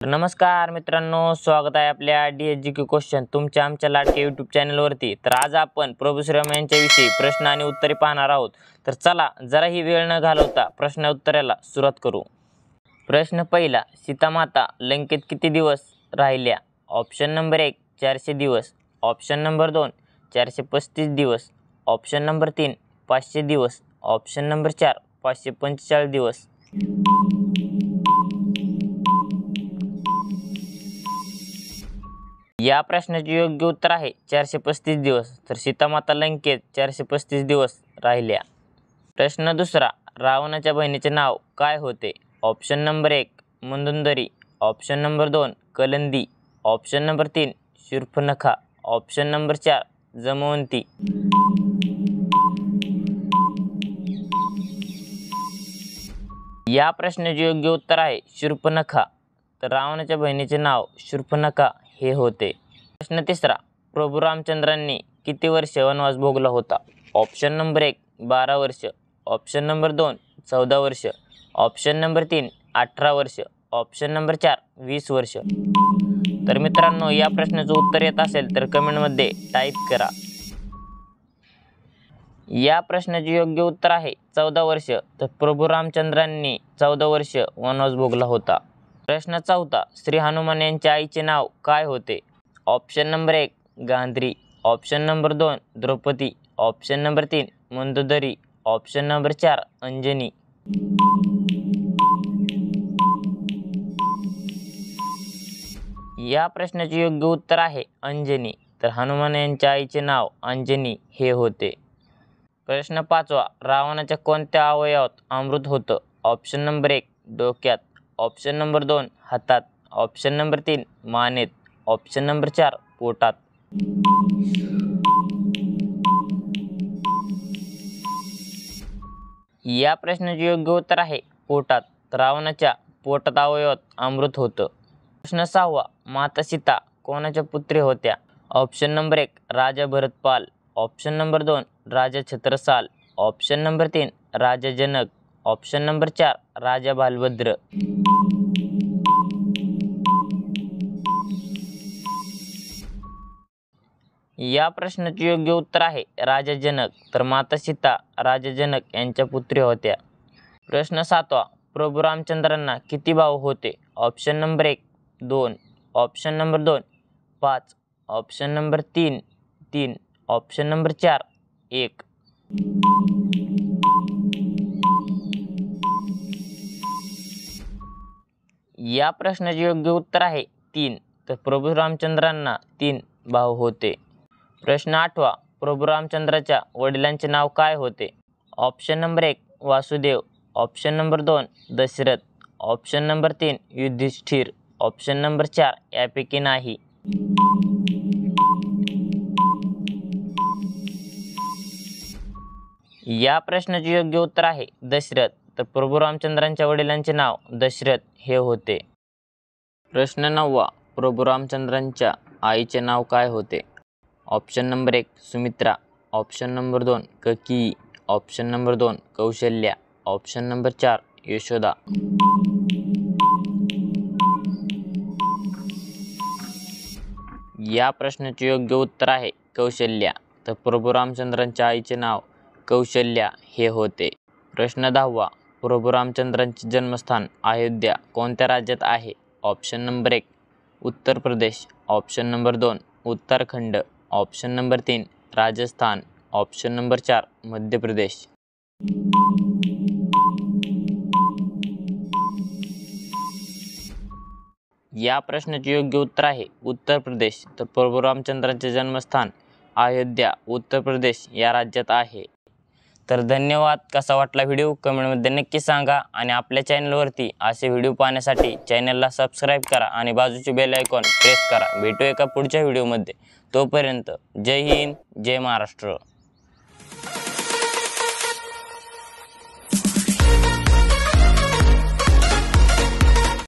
नमस्कार मित्रांनो, स्वागत आहे आपल्या DSGQ क्वेश्चन तुमच्या आमच्या लाडके यूट्यूब चॅनलवरती। तर आज आपण प्रभू श्रीराम यांच्याविषयी प्रश्न आणि उत्तरे पाहणार आहोत। तर चला जरा ही वेळ न घालवता प्रश्न उत्तराला सुरुवात करू। प्रश्न पहिला, सीतामाता लंकेत किती दिवस राहिल्या? ऑप्शन नंबर 1 400 दिवस, ऑप्शन नंबर 2 435 दिवस, ऑप्शन नंबर 3 500 दिवस, ऑप्शन नंबर 4 545 दिवस। या प्रश्नाचे योग्य उत्तर आहे 435 दिवस। तर सीतामाता लंकेत 435 दिवस राहिल्या। प्रश्न दुसरा, रावणाच्या बहिणीचे नाव काय होते? Option number 1 Mandodari, option number 2 Kalandi, option number 3 Shurpanakha, option number 4 Jamvanti. या प्रश्नाचे योग्य उत्तर आहे शूर्पणखा। तर रावणाच्या बहिणीचे नाव शूर्पणखा हे होते। प्रश्न तिसरा, प्रभू रामचंद्रांनी किती वर्ष वनवास भोगला होता? ऑप्शन नंबर 1 12 वर्ष, ऑप्शन नंबर 2 14 वर्ष, ऑप्शन नंबर 3 18 वर्ष, ऑप्शन नंबर 4 20 वर्ष। तर मित्रांनो, या प्रश्नाचं उत्तर येत असेल तर कमेंटमध्ये टाईप करा। या प्रश्नाचे योग्य उत्तर आहे 14 वर्ष। तर प्रभू रामचंद्रांनी 14 वर्ष वनवास भोगला होता। प्रश्न चौथा, श्री हनुमान यांच्या आईचे नाव काय होते? Option number 1 Gandhari, option number 2 Draupadi, option number 3 Mandodari, option number 4 Anjani. या प्रश्नाचे योग्य उत्तर आहे अंजनी। तर हनुमान यांच्या आईचे नाव अंजनी हे होते। प्रश्न पाचवा, रावणाच्या कोणत्या अवयवात अमृत होतं? ऑप्शन नंबर 1 डोक्यात, ऑप्शन नंबर 2 हातात, ऑप्शन नंबर 3 मानेत, ऑप्शन नंबर 4 पोटात। या प्रश्नाचे योग्य उत्तर आहे पोटात। तर रावणाच्या पोटात अवयवात अमृत होतं। प्रश्न सहावा, माता सीता कोणाच्या पुत्री होत्या? ऑप्शन नंबर 1 राजा भरतपाल, ऑप्शन नंबर 2 राजा छत्रसाल, ऑप्शन नंबर 3 राजा जनक, ऑप्शन नंबर 4 राजा बालभद्र। या प्रश्नाचे योग्य उत्तर आहे राजा जनक। तर माता सीता राजा जनक यांच्या पुत्री होत्या। प्रश्न सातवा, प्रभू रामचंद्रांना किती भाऊ होते? Option number 1 2, option number 2 5, option number 3 3, option number 4 1। या प्रश्नाचे योग्य उत्तर आहे 3। तर प्रभू रामचंद्रांना 3 भाऊ होते। प्रश्न आठवा, प्रभू रामचंद्राच्या वडिलांचे नाव काय होते? Option number 1 Vasudev, option number 2 Dashrath, option number 3 Yudhishthir, option number 4 यापैकी नाही। या प्रश्नाचे योग्य उत्तर आहे दशरथ। तर प्रभू रामचंद्रांच्या वडिलांचे नाव दशरथ हे होते। प्रश्न नववा, प्रभू रामचंद्रांच्या आईचे नाव काय होते? Option number 1 Sumitra, option number 2 Kaikeyi, option number 2 कौशल्या, ऑप्शन नंबर 4 यशोदा। या प्रश्नाचे योग्य उत्तर आहे कौशल्या। तर प्रभू रामचंद्रांच्या आईचे नाव कौशल्या हे होते। प्रश्न 10वा, प्रभू रामचंद्रांचे जन्मस्थान अयोध्या कोणत्या राज्यात आहे? Option number 1 Uttar Pradesh, option number 2 Uttarakhand, option number 3 Rajasthan, option number 4 Madhya प्रदेश। या प्रश्नाचे योग्य उत्तर आहे उत्तर प्रदेश। तर प्रभू रामचंद्रांचे जन्मस्थान अयोध्या उत्तर प्रदेश या राज्यात आहे। तर धन्यवाद। कसा वाटला व्हिडिओ कमेंटमध्ये नक्की सांगा आणि आपल्या चॅनलवरती असे व्हिडिओ पाहण्यासाठी चॅनलला सबस्क्राईब करा आणि बाजूचे बेल आयकॉन प्रेस करा। भेटू एका पुढच्या व्हिडिओमध्ये। तोपर्यंत जय हिंद, जय महाराष्ट्र।